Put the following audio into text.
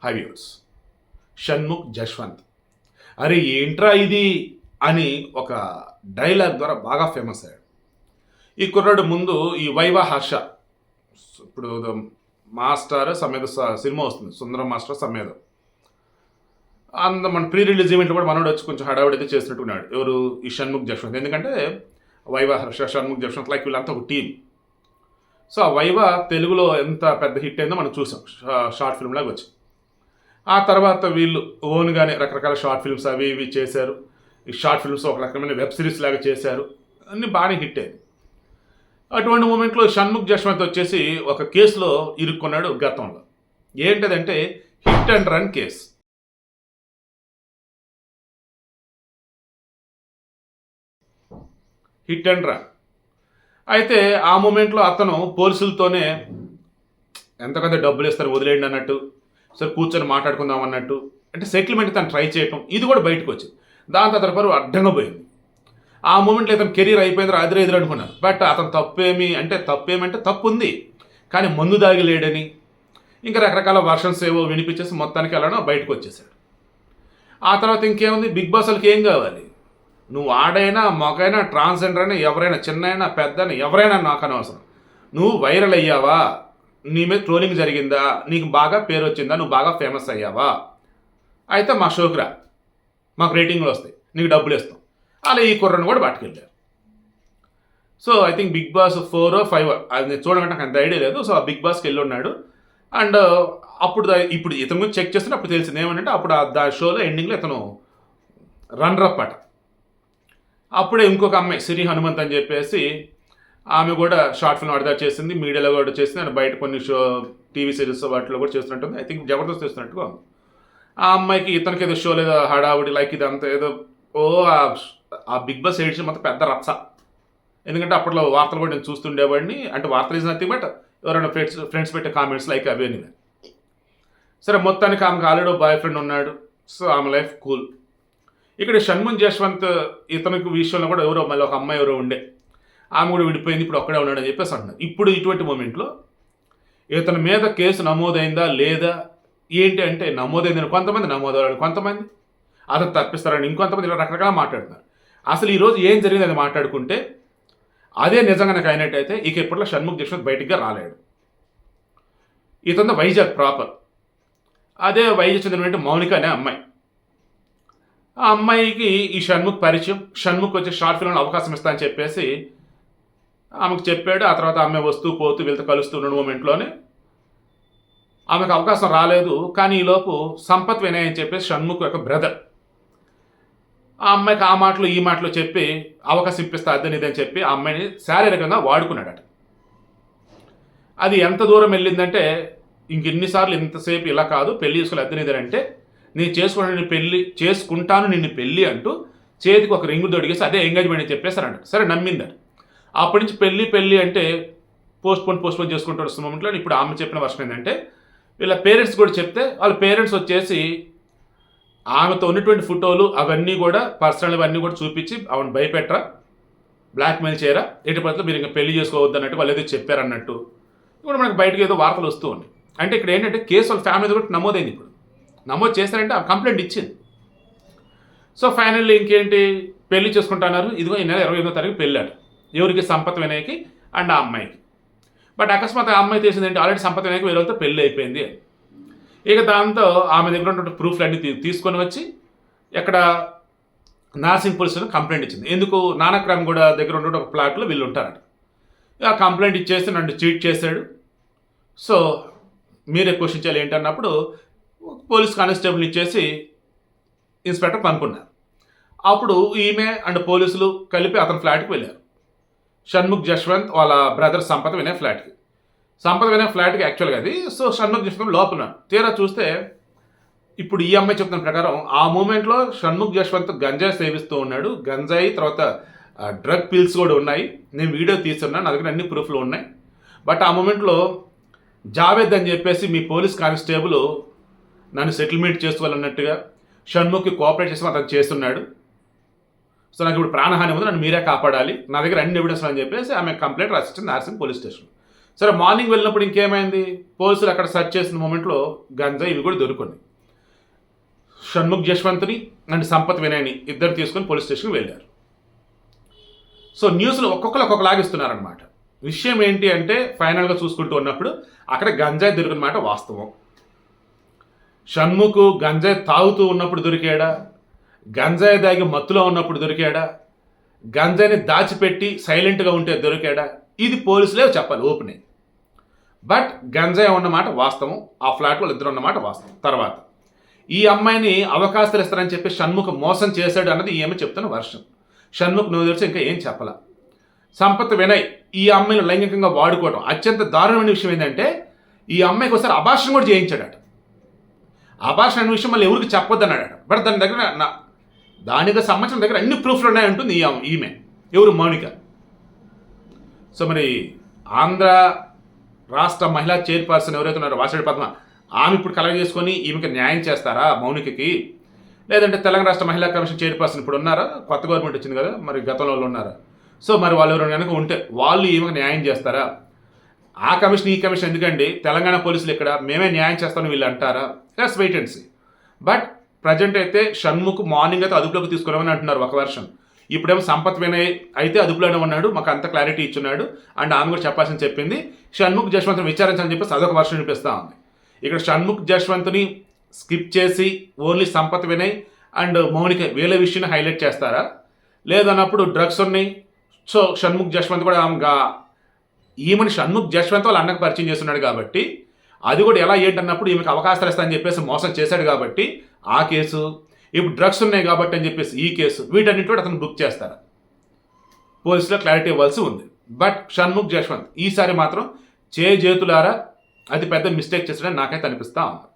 హైవ్యూర్స్ షణ్ముఖ్ జశ్వంత్. అరే ఏంట్రా ఇది అని ఒక డైలాగ్ ద్వారా బాగా ఫేమస్ అయ్యాడు. ఈ కుర్రాడు ముందు ఈ వైవా హర్ష, ఇప్పుడు మాస్టర్ సమేత సినిమా వస్తుంది, సుందరం మాస్టర్ సమేత, మన ప్రీ రిలీజ్ ఈవెంట్లో కూడా మనోడు వచ్చి కొంచెం హడావుడైతే చేసినట్టున్నాడు. ఎవరు? ఈ షణ్ముఖ్ జశ్వంత్. ఎందుకంటే వైవా హర్ష, షణ్ముఖ్ జశ్వంత్ లైక్ వీళ్ళంతా ఒక టీం. సో ఆ వైవా తెలుగులో ఎంత పెద్ద హిట్ అయిందో మనం చూసాం, షార్ట్ ఫిల్మ్ లాగా వచ్చి. ఆ తర్వాత వీళ్ళు ఓన్గానే రకరకాల షార్ట్ ఫిల్మ్స్ అవి ఇవి చేశారు. ఈ షార్ట్ ఫిల్మ్స్ ఒక రకమైన వెబ్ సిరీస్ లాగా చేశారు, అన్నీ బాగానే హిట్ అయ్యింది. అటువంటి మూమెంట్లో షణ్ముఖ్ జశ్వంత్ వచ్చేసి ఒక కేసులో ఇరుక్కున్నాడు గతంలో. ఏంటదంటే hit and run case. Hit and run అయితే ఆ మూమెంట్లో అతను పోలీసులతోనే ఎంతకంత డబ్బులు ఇస్తారు వదిలేయండి అన్నట్టు, సరే కూర్చొని మాట్లాడుకుందాం అన్నట్టు, అంటే సెటిల్మెంట్ తను ట్రై చేయటం, ఇది కూడా బయటకు వచ్చింది. దాంతో అతని పరువు అడ్డంగా పోయింది. ఆ మూమెంట్లో అతను కెరీర్ అయిపోయింది, ఎదురు అనుకున్నాను. బట్ అతను తప్పేమంటే తప్పు ఉంది, కానీ మందు దాగి లేడని ఇంకా రకరకాల వర్షన్స్ ఏవో వినిపించేసి మొత్తానికి వెళ్ళడం బయటకు వచ్చేసాడు. ఆ తర్వాత ఇంకేముంది, బిగ్ బాస్ వాళ్ళకి ఏం కావాలి? నువ్వు ఆడైనా మగైనా ట్రాన్స్జెండర్ అయినా ఎవరైనా చిన్నైనా పెద్దైనా ఎవరైనా నాకు అనవసరం. నువ్వు వైరల్ అయ్యావా, నీ మీద ట్రోలింగ్ జరిగిందా, నీకు బాగా పేరు వచ్చిందా, నువ్వు బాగా ఫేమస్ అయ్యావా, అయితే మా షోకి రా, మాకు రేటింగ్లు వస్తాయి, నీకు డబ్బులు ఇస్తాం. అలా ఈ కుర్రను కూడా పట్టుకెళ్ళారు. So I think Bigg Boss 4 or 5 అది నేను చూడమంటే నాకు అంత ఐడియా లేదు. సో ఆ బిగ్ బాస్కి వెళ్ళి ఉన్నాడు. అండ్ అప్పుడు ఇప్పుడు ఇతను గురించి చెక్ చేస్తున్నా అప్పుడు తెలిసింది ఏమంటే అప్పుడు ఆ షోలో ఎండింగ్లో ఇతను రన్నర్-అప్ అట. అప్పుడే ఇంకొక అమ్మాయి సిరి హనుమంత్ అని చెప్పేసి ఆమె కూడా షార్ట్ ఫిల్మ్ అడదా చేసింది, మీడియాలో కూడా చేసింది, అండ్ బయట కొన్ని టీవీ సిరీస్ వాటిలో కూడా చేస్తున్నట్టుంది. ఐ థింక్ జబర్దస్త్ చేస్తున్నట్టుగా ఉంది. ఆ అమ్మాయికి ఇతనికి ఏదో షో లేదో హడావుడి లైక్ ఇదంతా ఏదో ఆ బిగ్ బాస్ ఎడిషన్ మొత్తం పెద్ద రచ్చ. ఎందుకంటే అప్పట్లో వార్తలు కూడా నేను చూస్తుండేవాడిని, అంటే వార్తలు ఈజ్ నథింగ్ బట్ ఎవరైనా ఫ్రెండ్స్ పెట్టే కామెంట్స్ లైక్ అవన్నీ. సరే మొత్తానికి ఆమెకు ఆల్రెడీ బాయ్ ఫ్రెండ్ ఉన్నాడు, సో ఆమె లైఫ్ కూల్. ఇక్కడ షణ్ముఖ్ జశ్వంత్ ఇతనికి విషయంలో కూడా ఎవరో మళ్ళీ ఒక అమ్మాయి ఎవరో ఉండే, ఆమె కూడా విడిపోయింది, ఇప్పుడు ఒక్కడే ఉన్నాడు అని చెప్పేసి అంటున్నారు. ఇప్పుడు ఇటువంటి మూమెంట్లో ఇతని మీద కేసు నమోదైందా లేదా ఏంటి అంటే, నమోదైందని కొంతమంది, నమోదయ్యాడు కొంతమంది, అతను తప్పిస్తారని ఇంకొంతమంది, ఇలా రకరకాల మాట్లాడుతున్నారు. అసలు ఈరోజు ఏం జరిగింది అది మాట్లాడుకుంటే అదే నిజంగా నాకు అయినట్టయితే ఇక ఇప్పట్లో షణ్ముఖ్ జశ్వంత్ బయటికి రాలేడు. ఇతను వైజాగ్ ప్రాపర్, అదే వైజాగ్ చెందినటువంటి మౌనిక అనే అమ్మాయి. ఆ అమ్మాయికి ఈ షణ్ముఖ్ పరిచయం, షణ్ముఖ్ వచ్చి షార్ట్ ఫిల్మ్లో అవకాశం ఇస్తా అని చెప్పేసి ఆమెకు చెప్పాడు. ఆ తర్వాత ఆమె వస్తూ పోతూ వీళ్ళతో కలుస్తున్న మూమెంట్లోనే ఆమెకు అవకాశం రాలేదు. కానీ ఈలోపు సంపత్ వినయ్ అని చెప్పేసి షణ్ముఖ్ యొక్క బ్రదర్ ఆ అమ్మాయికి ఆ మాటలు ఈ మాటలు చెప్పి అవకాశం ఇప్పిస్తా అద్దని ఇదని చెప్పి ఆ అమ్మాయిని శారీరకంగా వాడుకున్నాడట. అది ఎంత దూరం వెళ్ళిందంటే ఇంకెన్నిసార్లు ఇంతసేపు ఇలా కాదు, పెళ్లి చేసుకోవాలి అద్దనిదని అంటే, నేను చేసుకుంటాను నిన్ను పెళ్ళి అంటూ చేతికి ఒక రింగు దొడిగేసి అదే ఎంగేజ్మెంట్ అని చెప్పేసారంట. సరే నమ్మిందట. అప్పటి నుంచి పెళ్ళి అంటే పోస్ట్పోన్ చేసుకుంటూ వస్తున్న మూమెంట్లో ఇప్పుడు ఆమె చెప్పిన వర్షన్ ఏంటంటే, వీళ్ళ పేరెంట్స్ కూడా చెప్తే వాళ్ళ పేరెంట్స్ వచ్చేసి ఆమెతో ఉన్నటువంటి ఫోటోలు అవన్నీ కూడా పర్సనల్ అవన్నీ కూడా చూపించి ఆమెను భయపెట్టరా, బ్లాక్మెయిల్ చేయరా, ఎటు పద్ధతిలో మీరు ఇంకా పెళ్లి చేసుకోవద్దు అన్నట్టు వాళ్ళు ఏదో చెప్పారన్నట్టు ఇప్పుడు మనకు బయటకు ఏదో వార్తలు వస్తూ ఉన్నాయి. అంటే ఇక్కడ ఏంటంటే కేసు వాళ్ళ ఫ్యామిలీ కూడా నమోదైంది. ఇప్పుడు నమోదు చేస్తారంటే ఆ కంప్లైంట్ ఇచ్చింది. సో ఫైనల్లీ ఇంకేంటి, పెళ్లి చేసుకుంటున్నారు. ఇదిగో ఈ నెల 28వ తారీఖు పెళ్ళాడు. ఎవరికి? సంపత్ వినయ్కి అండ్ ఆ అమ్మాయికి. బట్ అకస్మాత్ ఆ అమ్మాయి తెలిసిందేంటి, ఆల్రెడీ సంపత్ వినయ్కి వేరే వాళ్ళతో పెళ్ళి అయిపోయింది. ఇక దాంతో ఆమె దగ్గర ఉన్నటువంటి ప్రూఫ్లు అన్నీ తీసుకొని వచ్చి ఎక్కడ నార్సింగ్ పోలీసులకు కంప్లైంట్ ఇచ్చింది. ఎందుకు? నానక్రామ్ కూడా దగ్గర ఉన్నటువంటి ఒక ప్లాట్లో వీళ్ళు ఉంటారట. ఆ కంప్లైంట్ ఇచ్చేసి నన్ను చీట్ చేశాడు, సో మీరే క్వశ్చన్ చేయాలి ఏంటన్నప్పుడు పోలీస్ కానిస్టేబుల్ని ఇచ్చేసి ఇన్స్పెక్టర్ కనుక్కున్నారు. అప్పుడు ఈమె అండ్ పోలీసులు కలిపి అతని ఫ్లాట్కి వెళ్ళారు. షణ్ముఖ్ జశ్వంత్ వాళ్ళ బ్రదర్ సంపత్ వినయ్ ఫ్లాట్కి. సంపత్ వినయ్ ఫ్లాట్కి యాక్చువల్గా అది. సో షణ్ముఖ్ జశ్వంత్ లోపల తీరా చూస్తే ఇప్పుడు ఈ అమ్మాయి చెప్తున్న ప్రకారం ఆ మూమెంట్లో షణ్ముఖ్ జశ్వంత్ గంజాయి సేవిస్తూ ఉన్నాడు. గంజాయి తర్వాత డ్రగ్ పిల్స్ కూడా ఉన్నాయి. నేను వీడియో తీస్తున్నాను, నా దగ్గర అన్ని ప్రూఫ్లు ఉన్నాయి. బట్ ఆ మూమెంట్లో జావేద్ అని చెప్పేసి మీ పోలీస్ కానిస్టేబుల్ నన్ను సెటిల్మెంట్ చేసుకోవాలన్నట్టుగా షణ్ముఖ్కి కోఆపరేట్ చేసి అతను చేస్తున్నాడు. సో నాకు ఇప్పుడు ప్రాణహాని ఉంది, నన్ను మీరే కాపాడాలి, నా దగ్గర అన్ని ఎవిడెన్స్ అని చెప్పేసి ఆమె కంప్లైంట్ రాసిచ్చింది నార్సింగ్ పోలీస్ స్టేషన్. సరే మార్నింగ్ వెళ్ళినప్పుడు ఇంకేమైంది, పోలీసులు అక్కడ సెర్చ్ చేసిన మూమెంట్లో గంజా ఇవి కూడా దొరుకుంది. షణ్ముఖ్ జశ్వంత్ని అండ్ సంపత్ వినయ్ని ఇద్దరు తీసుకొని పోలీస్ స్టేషన్కి వెళ్ళారు. సో న్యూస్లో ఒక్కొక్కరు లాగిస్తున్నారనమాట. విషయం ఏంటి అంటే ఫైనల్గా చూసుకుంటూ ఉన్నప్పుడు అక్కడ గంజాయి దొరికిన మాట వాస్తవం. షణ్ముఖ్ గంజాయి తాగుతూ ఉన్నప్పుడు దొరికాడా, గంజాయి దాగి మత్తులో ఉన్నప్పుడు దొరికాడా, గంజాయిని దాచిపెట్టి సైలెంట్గా ఉంటే దొరికాడా, ఇది పోలీసులే చెప్పాలి ఓపెన్. బట్ గంజాయి ఉన్నమాట వాస్తవం, ఆ ఫ్లాట్లో ఇద్దరు ఉన్నమాట వాస్తవం. తర్వాత ఈ అమ్మాయిని అవకాశాలు ఇస్తారని చెప్పి షణ్ముఖ్ మోసం చేశాడు అన్నది ఈమె చెప్తున్న వర్షం. షణ్ముఖ్ నువ్వు తెలిసి ఇంకా ఏం చెప్పాల. సంపత్ వినయ్ ఈ అమ్మాయిని లైంగికంగా వాడుకోవడం. అత్యంత దారుణమైన విషయం ఏంటంటే ఈ అమ్మాయికి ఒకసారి అభాషణ కూడా చేయించాడట. అభాషణ అనే విషయం మళ్ళీ ఎవరికి చెప్పొద్దన్నాడట. బట్ దాని దగ్గర దానికి సంబంధించిన దగ్గర అన్ని ప్రూఫ్లు ఉన్నాయంటుంది ఈమె ఎవరు, మౌనిక. సో మరి ఆంధ్ర రాష్ట్ర మహిళా చైర్పర్సన్ ఎవరైతే ఉన్నారో వాసిరెడ్డి పద్మ, ఆమె ఇప్పుడు కలెక్ట్ చేసుకొని ఈమెకి న్యాయం చేస్తారా మౌనికకి? లేదంటే తెలంగాణ రాష్ట్ర మహిళా కమిషన్ చైర్పర్సన్ ఇప్పుడు ఉన్నారా, కొత్త గవర్నమెంట్ వచ్చింది కదా, మరి గతంలో ఉన్నారా? సో మరి వాళ్ళు ఎవరు కనుక ఉంటే వాళ్ళు ఈమెకు న్యాయం చేస్తారా? ఆ కమిషన్ ఈ కమిషన్ ఎందుకండి, తెలంగాణ పోలీసులు ఇక్కడ మేమే న్యాయం చేస్తామని వీళ్ళు అంటారా? Let's wait and see. But present అయితే షణ్ముఖ్ మార్నింగ్ అయితే అదుపులోకి తీసుకున్నామని అంటున్నారు ఒక వెర్షన్. ఇప్పుడేమో సంపత్ వినయ్ అయితే అదుపులోనే ఉన్నాడు, మాకు అంత క్లారిటీ ఇచ్చున్నాడు అండ్ ఆమె కూడా చెప్పాల్సింది చెప్పింది. షణ్ముఖ్ జశ్వంత్ని విచారించాలని చెప్పేసి అదొక వెర్షన్ వినిపిస్తూ ఉంది. ఇక్కడ షణ్ముఖ్ జశ్వంత్ని స్కిప్ చేసి ఓన్లీ సంపత్ వినయ్ అండ్ మౌనిక వీళ్ళ విషయాన్ని హైలైట్ చేస్తారా? లేదన్నప్పుడు డ్రగ్స్ ఉన్నాయి, సో షణ్ముఖ్ జశ్వంత్ కూడా ఈమెని షణ్ముఖ్ జశ్వంత్ వాళ్ళ అన్నకు పరిచయం చేస్తున్నాడు కాబట్టి అది కూడా ఎలా ఏంటన్నప్పుడు ఈమెకు అవకాశాలు ఇస్తానని చెప్పేసి మోసం చేశాడు కాబట్టి ఆ కేసు, ఇప్పుడు డ్రగ్స్ ఉన్నాయి కాబట్టి అని చెప్పేసి ఈ కేసు, వీటన్నిటి కూడా అతను బుక్ చేస్తారు. పోలీసులో క్లారిటీ ఇవ్వాల్సి ఉంది. బట్ షణ్ముఖ్ జశ్వంత్ ఈసారి మాత్రం చేతులారా అతి పెద్ద మిస్టేక్ చేస్తాడని నాకైతే అనిపిస్తా ఉంది.